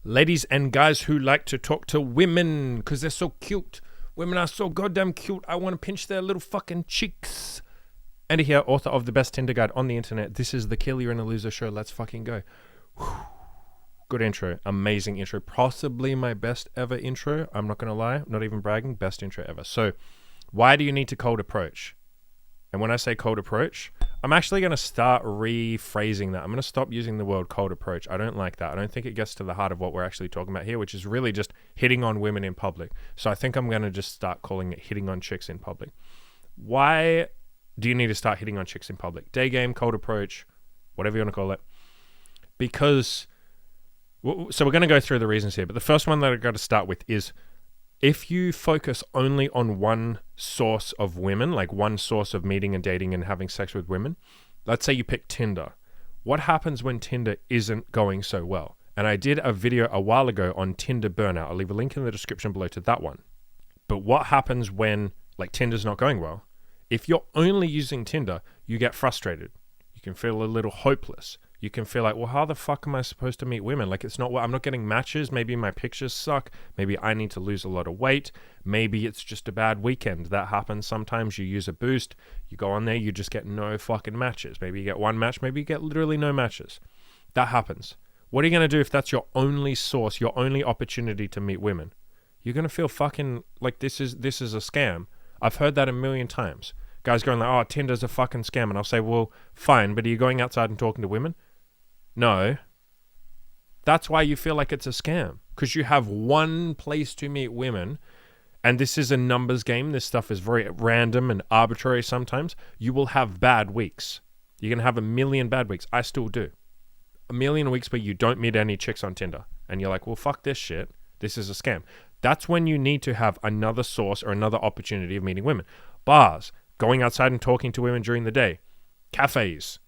Ladies and guys who like to talk to women because they're so cute. Women are so goddamn cute. I want to pinch their little fucking cheeks. Andy here, author of the best Tinder guide on the internet. This is the Kill You're in a Loser show. Let's fucking go. Whew. Good intro. Amazing intro. Possibly my best ever intro. I'm not going to lie. Not even bragging. Best intro ever. So, why do you need to cold approach? And when I say cold approach, I'm actually going to start rephrasing that. I'm going to stop using the word cold approach. I don't like that. I don't think it gets to the heart of what we're actually talking about here, which is really just hitting on women in public. So I think I'm going to just start calling it hitting on chicks in public. Why do you need to start hitting on chicks in public? Day game, cold approach, whatever you want to call it. Because, so we're going to go through the reasons here, but the first one that I've got to start with is if you focus only on one source of women, like one source of meeting and dating and having sex with women, let's say you pick Tinder. What happens when Tinder isn't going so well? And I did a video a while ago on Tinder burnout. I'll leave a link in the description below to that one. But what happens when like Tinder's not going well? If you're only using Tinder, you get frustrated. You can feel a little hopeless. You can feel like, well, how the fuck am I supposed to meet women? Like, it's not what I'm not getting matches. Maybe my pictures suck. Maybe I need to lose a lot of weight. Maybe it's just a bad weekend. That happens sometimes. You use a boost. You go on there, you just get no fucking matches. Maybe you get one match. Maybe you get literally no matches. That happens. What are you going to do if that's your only source, your only opportunity to meet women? You're going to feel fucking like this is a scam. I've heard that a million times. Guys going like, oh, Tinder's a fucking scam. And I'll say, well, fine, but are you going outside and talking to women? No. That's why you feel like it's a scam. Because you have one place to meet women, and this is a numbers game. This stuff is very random and arbitrary sometimes. You will have bad weeks. You're going to have a million bad weeks. I still do. A million weeks where you don't meet any chicks on Tinder. And you're like, well, fuck this shit. This is a scam. That's when you need to have another source or another opportunity of meeting women. Bars, going outside and talking to women during the day, cafes,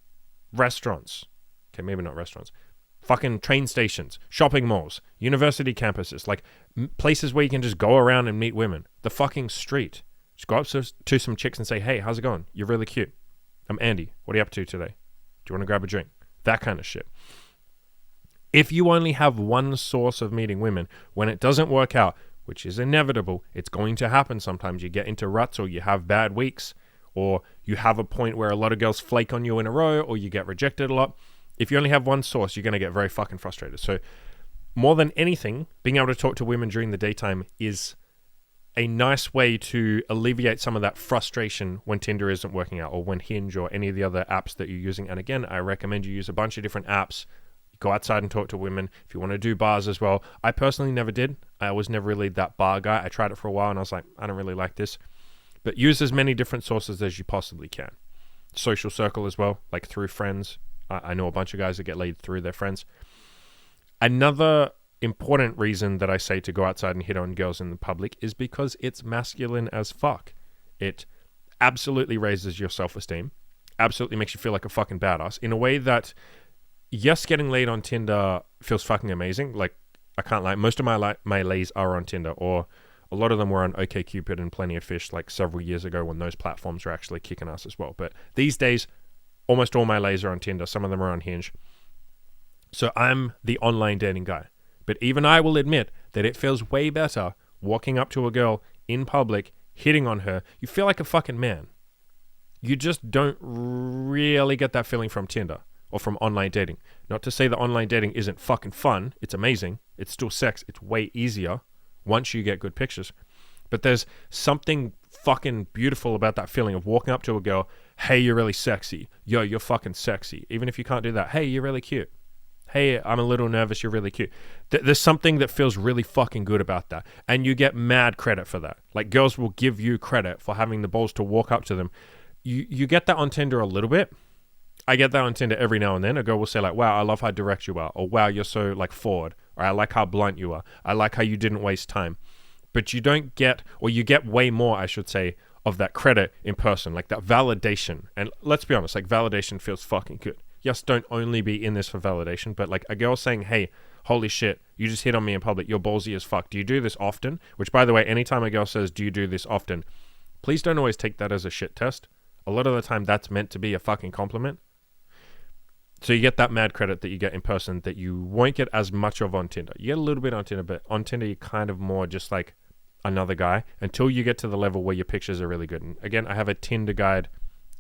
restaurants. Okay, maybe not restaurants. Fucking train stations, shopping malls, university campuses, like places where you can just go around and meet women. The fucking street. Just go up to some chicks and say, hey, how's it going? You're really cute. I'm Andy. What are you up to today? Do you want to grab a drink? That kind of shit. If you only have one source of meeting women, when it doesn't work out, which is inevitable, it's going to happen sometimes. You get into ruts or you have bad weeks, or you have a point where a lot of girls flake on you in a row, or you get rejected a lot. If you only have one source, you're going to get very fucking frustrated. So more than anything, being able to talk to women during the daytime is a nice way to alleviate some of that frustration when Tinder isn't working out, or when Hinge or any of the other apps that you're using. And again, I recommend you use a bunch of different apps. Go outside and talk to women. If you want to do bars as well. I personally never did. I was never really that bar guy. I tried it for a while and I was like, I don't really like this. But use as many different sources as you possibly can. Social circle as well, like through friends. I know a bunch of guys that get laid through their friends. Another important reason that I say to go outside and hit on girls in the public is because it's masculine as fuck. It absolutely raises your self-esteem. Absolutely makes you feel like a fucking badass in a way that, yes, getting laid on Tinder feels fucking amazing. Like, I can't lie. Most of my lays are on Tinder, or a lot of them were on OkCupid and Plenty of Fish like several years ago when those platforms were actually kicking ass as well. But these days, almost all my lays are on Tinder. Some of them are on Hinge. So I'm the online dating guy. But even I will admit that it feels way better walking up to a girl in public, hitting on her. You feel like a fucking man. You just don't really get that feeling from Tinder or from online dating. Not to say that online dating isn't fucking fun. It's amazing. It's still sex. It's way easier once you get good pictures. But there's something fucking beautiful about that feeling of walking up to a girl. Hey, you're really sexy. Yo, you're fucking sexy. Even if you can't do that. Hey, you're really cute. Hey, I'm a little nervous. You're really cute. There's something that feels really fucking good about that. And you get mad credit for that. Like, girls will give you credit for having the balls to walk up to them. You get that on Tinder a little bit. I get that on Tinder every now and then. A girl will say like, wow, I love how direct you are. Or wow, you're so like forward. Or I like how blunt you are. I like how you didn't waste time. But you don't get, or you get way more, I should say, of that credit in person, like that validation. And let's be honest, like validation feels fucking good. Yes, don't only be in this for validation, but like a girl saying, hey, holy shit, you just hit on me in public, you're ballsy as fuck. Do you do this often? Which, by the way, anytime a girl says, do you do this often? Please don't always take that as a shit test. A lot of the time that's meant to be a fucking compliment. So you get that mad credit that you get in person that you won't get as much of on Tinder. You get a little bit on Tinder, but on Tinder you're kind of more just like another guy until you get to the level where your pictures are really good. And again, I have a Tinder guide,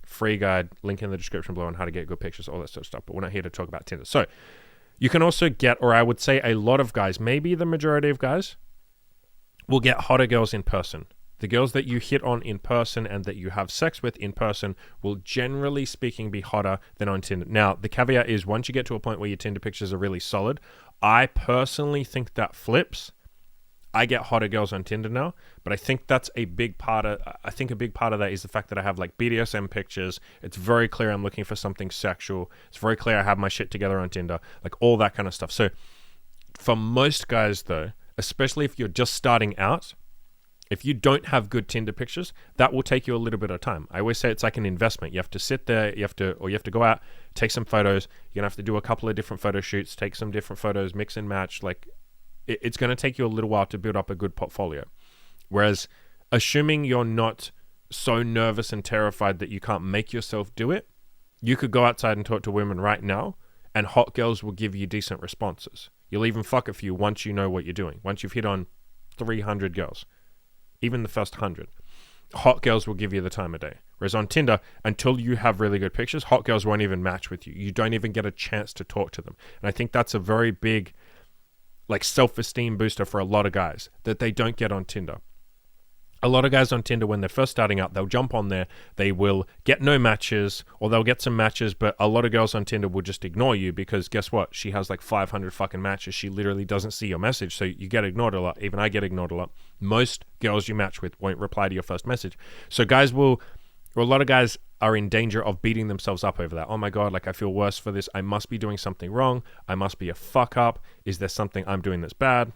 free guide, link in the description below on how to get good pictures, all that sort of stuff. But we're not here to talk about Tinder. So you can also get, or I would say a lot of guys, maybe the majority of guys, will get hotter girls in person. The girls that you hit on in person and that you have sex with in person will generally speaking be hotter than on Tinder. Now, the caveat is once you get to a point where your Tinder pictures are really solid, I personally think that flips. I get hotter girls on Tinder now, but I think that's a big part of, a big part of that is the fact that I have like BDSM pictures. It's very clear I'm looking for something sexual. It's very clear I have my shit together on Tinder, like all that kind of stuff. So for most guys though, especially if you're just starting out, if you don't have good Tinder pictures, that will take you a little bit of time. I always say it's like an investment. You have to sit there, you have to go out, take some photos. You're going to have to do a couple of different photo shoots, take some different photos, mix and match. Like it's going to take you a little while to build up a good portfolio. Whereas assuming you're not so nervous and terrified that you can't make yourself do it, you could go outside and talk to women right now and hot girls will give you decent responses. You'll even fuck a few once you know what you're doing. Once you've hit on 300 girls, even the first 100, hot girls will give you the time of day. Whereas on Tinder, until you have really good pictures, hot girls won't even match with you. You don't even get a chance to talk to them. And I think that's a very big like self-esteem booster for a lot of guys that they don't get on Tinder. A lot of guys on Tinder, when they're first starting out, they'll jump on there, they will get no matches, or they'll get some matches, but a lot of girls on Tinder will just ignore you because guess what? She has like 500 fucking matches. She literally doesn't see your message, so you get ignored a lot. Even I get ignored a lot. Most girls you match with won't reply to your first message. So guys will, or a lot of guys are in danger of beating themselves up over that. Oh my God, like I feel worse for this. I must be doing something wrong. I must be a fuck up. Is there something I'm doing that's bad?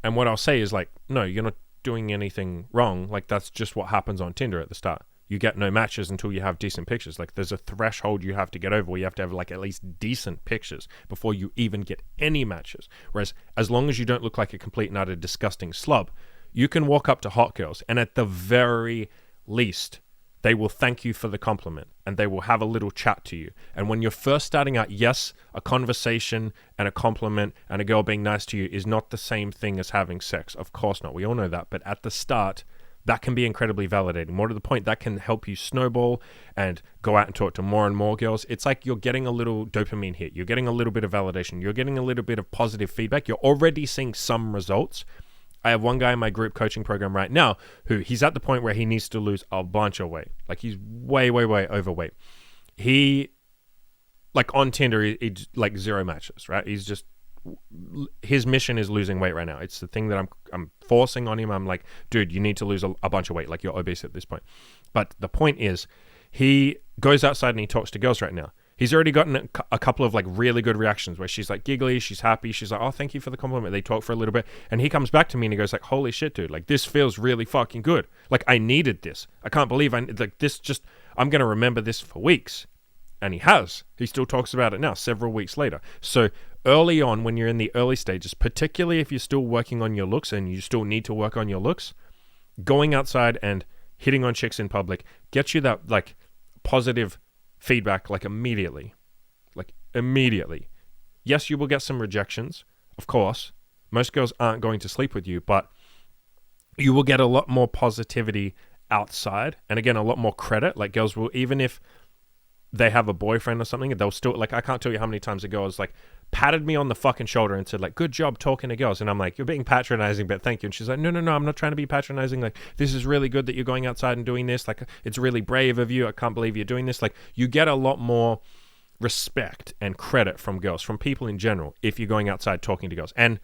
And what I'll say is like, no, you're not doing anything wrong. Like that's just what happens on Tinder at the start. You get no matches until you have decent pictures. Like there's a threshold you have to get over where you have to have like at least decent pictures before you even get any matches. Whereas as long as you don't look like a complete and utter disgusting slub, you can walk up to hot girls and at the very least, they will thank you for the compliment and they will have a little chat to you. And when you're first starting out, yes, a conversation and a compliment and a girl being nice to you is not the same thing as having sex. Of course not. We all know that. But at the start, that can be incredibly validating. More to the point, that can help you snowball and go out and talk to more and more girls. It's like you're getting a little dopamine hit. You're getting a little bit of validation. You're getting a little bit of positive feedback. You're already seeing some results. I have one guy in my group coaching program right now who he's at the point where he needs to lose a bunch of weight. Like he's way, way, way overweight. He, like on Tinder, he like zero matches, right? He's just, his mission is losing weight right now. It's the thing that I'm forcing on him. I'm like, dude, you need to lose a bunch of weight. Like you're obese at this point. But the point is, he goes outside and he talks to girls right now. He's already gotten a couple of like really good reactions where she's like giggly, she's happy, she's like, oh, thank you for the compliment. They talk for a little bit and he comes back to me and he goes like, holy shit, dude, like this feels really fucking good. Like I needed this. I can't believe I'm going to remember this for weeks. And he has. He still talks about it now, several weeks later. So early on, when you're in the early stages, particularly if you're still working on your looks and you still need to work on your looks, going outside and hitting on chicks in public gets you that like positive feedback like immediately. Yes, you will get some rejections, of course. Most girls aren't going to sleep with you, but you will get a lot more positivity outside. And again, a lot more credit. Like girls will, even if they have a boyfriend or something, they'll still, like, I can't tell you how many times a girl has like patted me on the fucking shoulder and said like, good job talking to girls. And I'm like, you're being patronizing, but thank you. And she's like, no, I'm not trying to be patronizing. Like, this is really good that you're going outside and doing this. Like, it's really brave of you. I can't believe you're doing this. Like, you get a lot more respect and credit from girls, from people in general, if you're going outside talking to girls. And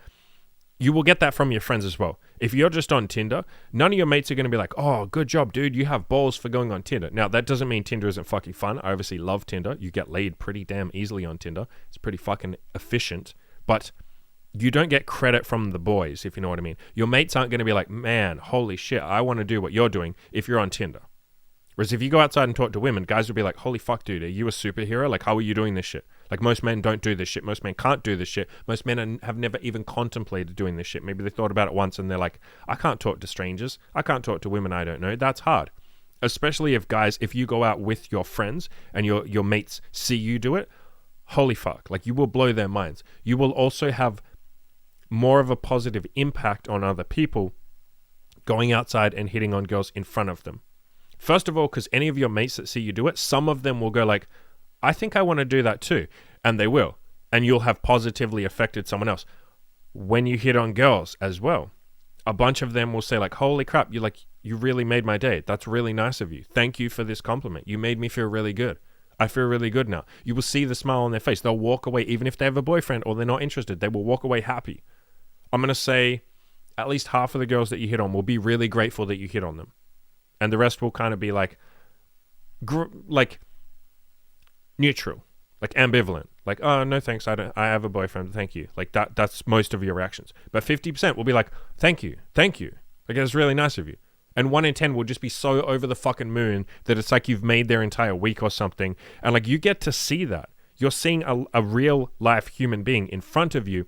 you will get that from your friends as well. If you're just on Tinder, none of your mates are going to be like, oh, good job, dude. You have balls for going on Tinder. Now, that doesn't mean Tinder isn't fucking fun. I obviously love Tinder. You get laid pretty damn easily on Tinder. It's pretty fucking efficient. But you don't get credit from the boys, if you know what I mean. Your mates aren't going to be like, man, holy shit, I want to do what you're doing if you're on Tinder. Whereas if you go outside and talk to women, guys will be like, holy fuck, dude, are you a superhero? Like, how are you doing this shit? Like, most men don't do this shit. Most men can't do this shit. Most men have never even contemplated doing this shit. Maybe they thought about it once and they're like, I can't talk to strangers. I can't talk to women I don't know. That's hard. Especially if guys, if you go out with your friends and your mates see you do it, holy fuck, like you will blow their minds. You will also have more of a positive impact on other people going outside and hitting on girls in front of them. First of all, because any of your mates that see you do it, some of them will go like, I think I want to do that too. And they will. And you'll have positively affected someone else. When you hit on girls as well, a bunch of them will say like, holy crap, you really made my day. That's really nice of you. Thank you for this compliment. You made me feel really good. I feel really good now. You will see the smile on their face. They'll walk away, even if they have a boyfriend or they're not interested, they will walk away happy. I'm going to say at least half of the girls that you hit on will be really grateful that you hit on them. And the rest will kind of be like neutral, like ambivalent, like, oh, no thanks, I have a boyfriend, thank you. Like that's most of your reactions. But 50% will be like, thank you, like it's really nice of you. And 1 in 10 will just be so over the fucking moon that it's like you've made their entire week or something. And like you get to see that. You're seeing a real life human being in front of you,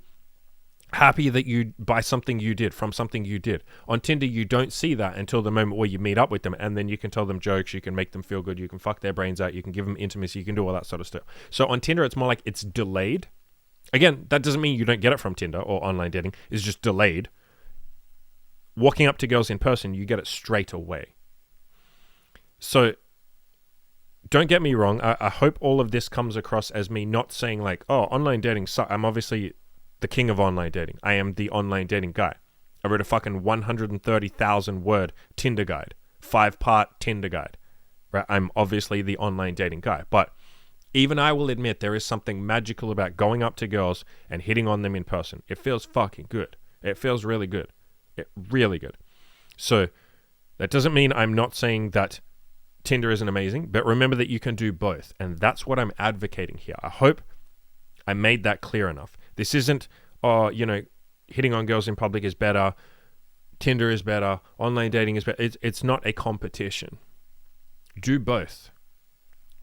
happy that you by something you did, from something you did. On Tinder, you don't see that until the moment where you meet up with them, and then you can tell them jokes, you can make them feel good, you can fuck their brains out, you can give them intimacy, you can do all that sort of stuff. So on Tinder, it's more like it's delayed. Again, that doesn't mean you don't get it from Tinder or online dating. It's just delayed. Walking up to girls in person, you get it straight away. So don't get me wrong. I hope all of this comes across as me not saying like, oh, online dating sucks. I'm obviously the king of online dating. I am the online dating guy. I wrote a fucking 130,000 word Tinder guide, 5-part Tinder guide. Right? I'm obviously the online dating guy, but even I will admit there is something magical about going up to girls and hitting on them in person. It feels fucking good. It feels really good. Really good. So that doesn't mean I'm not saying that Tinder isn't amazing, but remember that you can do both. And that's what I'm advocating here. I hope I made that clear enough. This isn't, hitting on girls in public is better, Tinder is better, online dating is better. It's not a competition. Do both.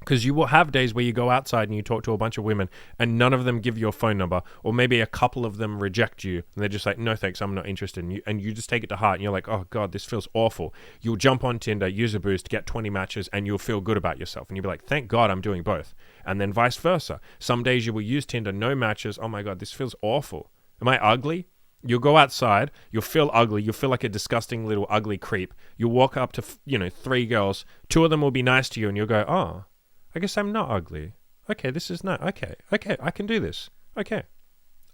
Because you will have days where you go outside and you talk to a bunch of women and none of them give you a phone number, or maybe a couple of them reject you and they're just like, no thanks, I'm not interested in you. And you just take it to heart and you're like, oh God, this feels awful. You'll jump on Tinder, use a boost, get 20 matches, and you'll feel good about yourself. And you'll be like, thank God I'm doing both. And then vice versa. Some days you will use Tinder, no matches. Oh my God, this feels awful. Am I ugly? You'll go outside, you'll feel ugly, you'll feel like a disgusting little ugly creep. You'll walk up to, 3 girls, 2 of them will be nice to you and you'll go, oh, I guess I'm not ugly. Okay, this is nice. Okay, I can do this. Okay,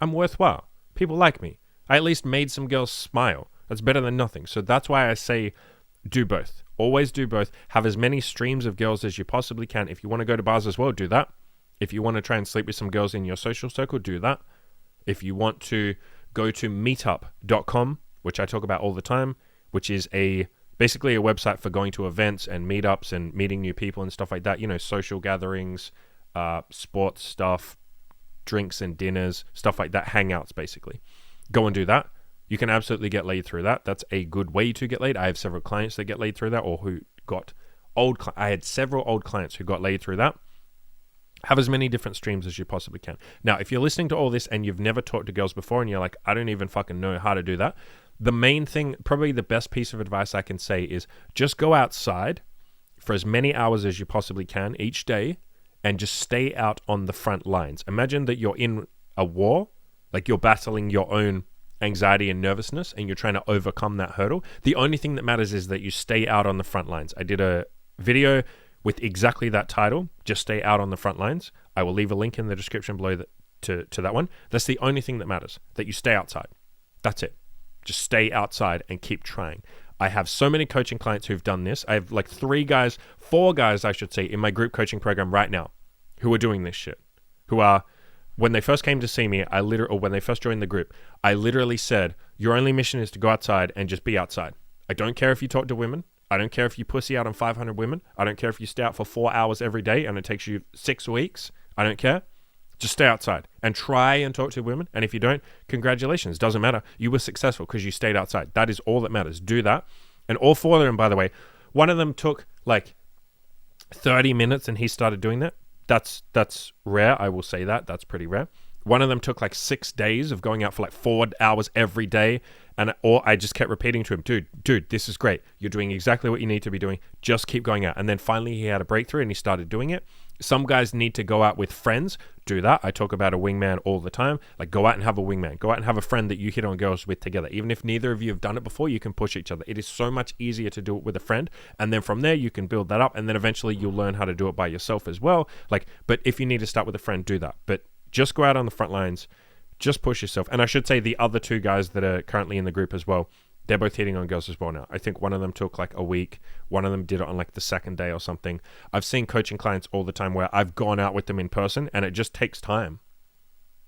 I'm worthwhile. People like me. I at least made some girls smile. That's better than nothing. So that's why I say do both. Always do both. Have as many streams of girls as you possibly can. If you want to go to bars as well, do that. If you want to try and sleep with some girls in your social circle, do that. If you want to go to meetup.com, which I talk about all the time, which is basically a website for going to events and meetups and meeting new people and stuff like that. Social gatherings, sports stuff, drinks and dinners, stuff like that, hangouts basically. Go and do that. You can absolutely get laid through that. That's a good way to get laid. I have several clients that get laid through that, or who got I had several old clients who got laid through that. Have as many different streams as you possibly can. Now, if you're listening to all this and you've never talked to girls before and you're like, I don't even fucking know how to do that, the main thing, probably the best piece of advice I can say is just go outside for as many hours as you possibly can each day and just stay out on the front lines. Imagine that you're in a war, like you're battling your own anxiety and nervousness and you're trying to overcome that hurdle. The only thing that matters is that you stay out on the front lines. I did a video with exactly that title, just stay out on the front lines. I will leave a link in the description below to that one. That's the only thing that matters, that you stay outside. That's it. Just stay outside and keep trying. I have so many coaching clients who've done this. I have like 4 guys, I should say, in my group coaching program right now who are doing this shit. Who are, when they first came to see me, or when they first joined the group, I literally said, your only mission is to go outside and just be outside. I don't care if you talk to women. I don't care if you pussy out on 500 women. I don't care if you stay out for 4 hours every day and it takes you 6 weeks. I don't care. Just stay outside and try and talk to women. And if you don't, congratulations. Doesn't matter. You were successful because you stayed outside. That is all that matters. Do that. And all 4 of them, by the way, one of them took like 30 minutes and he started doing that. That's rare. I will say that. That's pretty rare. One of them took like 6 days of going out for like 4 hours every day. Or I just kept repeating to him, dude, this is great. You're doing exactly what you need to be doing. Just keep going out. And then finally he had a breakthrough and he started doing it. Some guys need to go out with friends. do that. I talk about a wingman all the time. Like, go out and have a wingman. Go out and have a friend that you hit on girls with together. Even if neither of you have done it before, you can push each other. It is so much easier to do it with a friend. And then from there, you can build that up. And then eventually you'll learn how to do it by yourself as well. Like, but if you need to start with a friend, do that. But just go out on the front lines. Just push yourself. And I should say the other two guys that are currently in the group as well, they're both hitting on girls as well now. I think one of them took like a week. One of them did it on like the second day or something. I've seen coaching clients all the time where I've gone out with them in person and it just takes time.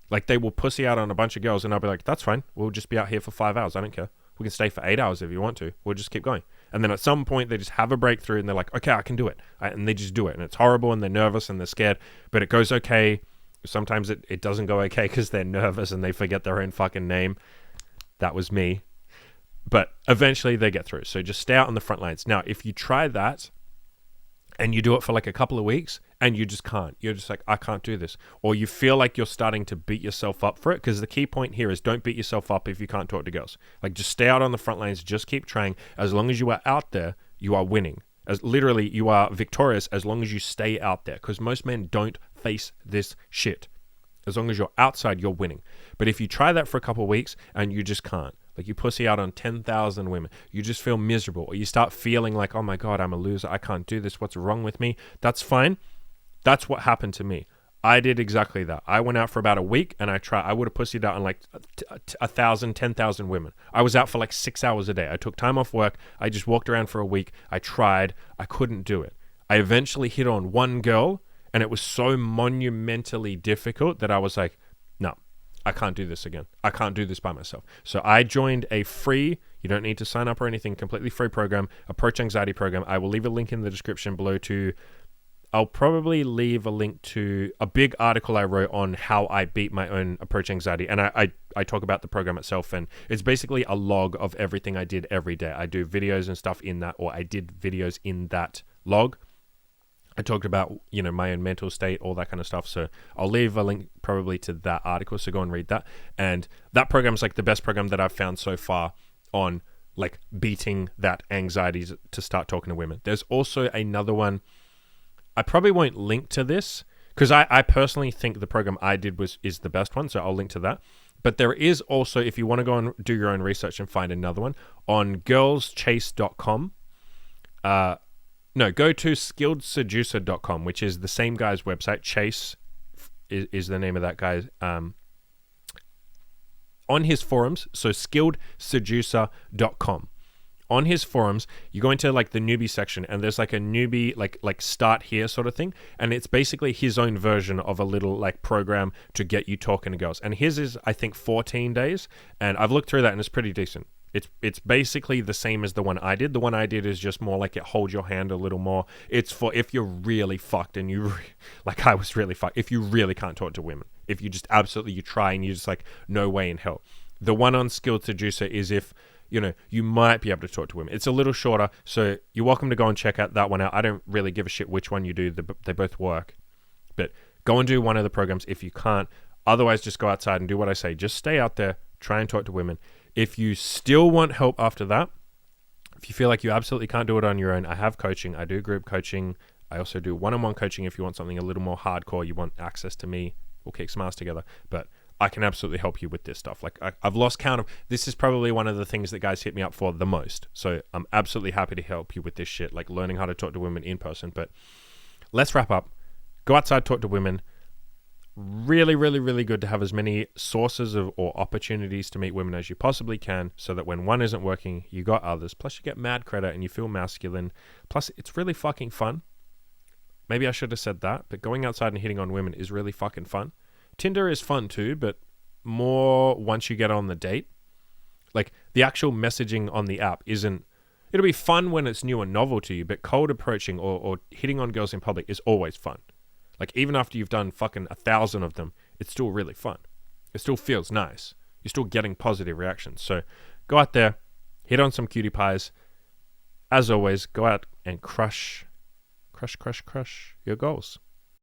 Like, they will pussy out on a bunch of girls and I'll be like, that's fine. We'll just be out here for 5 hours. I don't care. We can stay for 8 hours if you want to. We'll just keep going. And then at some point they just have a breakthrough and they're like, okay, I can do it. And they just do it. And it's horrible and they're nervous and they're scared, but it goes okay. Sometimes it doesn't go okay because they're nervous and they forget their own fucking name. That was me. But eventually they get through. So just stay out on the front lines. Now, if you try that and you do it for like a couple of weeks and you just can't, you're just like, I can't do this. Or you feel like you're starting to beat yourself up for it, because the key point here is don't beat yourself up if you can't talk to girls. Like, just stay out on the front lines. Just keep trying. As long as you are out there, you are winning. As literally, you are victorious as long as you stay out there, because most men don't face this shit. As long as you're outside, you're winning. But if you try that for a couple of weeks and you just can't, like, you pussy out on 10,000 women, you just feel miserable, or you start feeling like, oh my God, I'm a loser, I can't do this, what's wrong with me? That's fine. That's what happened to me. I did exactly that. I went out for about a week and I would have pussied out on like 1,000, 10,000 women. I was out for like 6 hours a day. I took time off work. I just walked around for a week. I tried. I couldn't do it. I eventually hit on one girl and it was so monumentally difficult that I was like, no, I can't do this again. I can't do this by myself. So I joined a free, you don't need to sign up or anything, completely free program, Approach Anxiety program. I will leave a link in the description below to, I'll probably leave a link to a big article I wrote on how I beat my own approach anxiety. And I talk about the program itself, and it's basically a log of everything I did every day. I do videos and stuff in that, or I did videos in that log. I talked about, my own mental state, all that kind of stuff. So I'll leave a link probably to that article. So go and read that. And that program is like the best program that I've found so far on like beating that anxiety to start talking to women. There's also another one. I probably won't link to this because I personally think the program I did is the best one. So I'll link to that. But there is also, if you want to go and do your own research and find another one, on girlschase.com. No, go to skilledseducer.com, which is the same guy's website. Chase is the name of that guy. On his forums, so skilledseducer.com. On his forums, you go into like the newbie section and there's like a newbie, like start here sort of thing. And it's basically his own version of a little like program to get you talking to girls. And his is, I think, 14 days. And I've looked through that and it's pretty decent. It's basically the same as the one I did. The one I did is just more like it holds your hand a little more. It's for if you're really fucked and like I was really fucked. If you really can't talk to women. If you just absolutely, you try and you're just like, no way in hell. The one on Skilled Seducer is if, you might be able to talk to women. It's a little shorter, so you're welcome to go and check out that one out. I don't really give a shit which one you do. They both work. But go and do one of the programs if you can't. Otherwise, just go outside and do what I say. Just stay out there, try and talk to women. If you still want help after that, if you feel like you absolutely can't do it on your own, I have coaching. I do group coaching. I also do one-on-one coaching if you want something a little more hardcore. You want access to me. We'll kick some ass together. But I can absolutely help you with this stuff. Like I've lost count of, this is probably one of the things that guys hit me up for the most. So I'm absolutely happy to help you with this shit, like learning how to talk to women in person. But let's wrap up. Go outside, talk to women. Really, really, really good to have as many sources or opportunities to meet women as you possibly can, so that when one isn't working, you got others. Plus you get mad credit and you feel masculine. Plus it's really fucking fun. Maybe I should have said that, but going outside and hitting on women is really fucking fun. Tinder is fun too, but more once you get on the date. Like the actual messaging on the app isn't, it'll be fun when it's new and novel to you, but cold approaching or hitting on girls in public is always fun. Like even after you've done fucking 1,000 of them, it's still really fun. It still feels nice. You're still getting positive reactions. So go out there, hit on some cutie pies. As always, go out and crush your goals.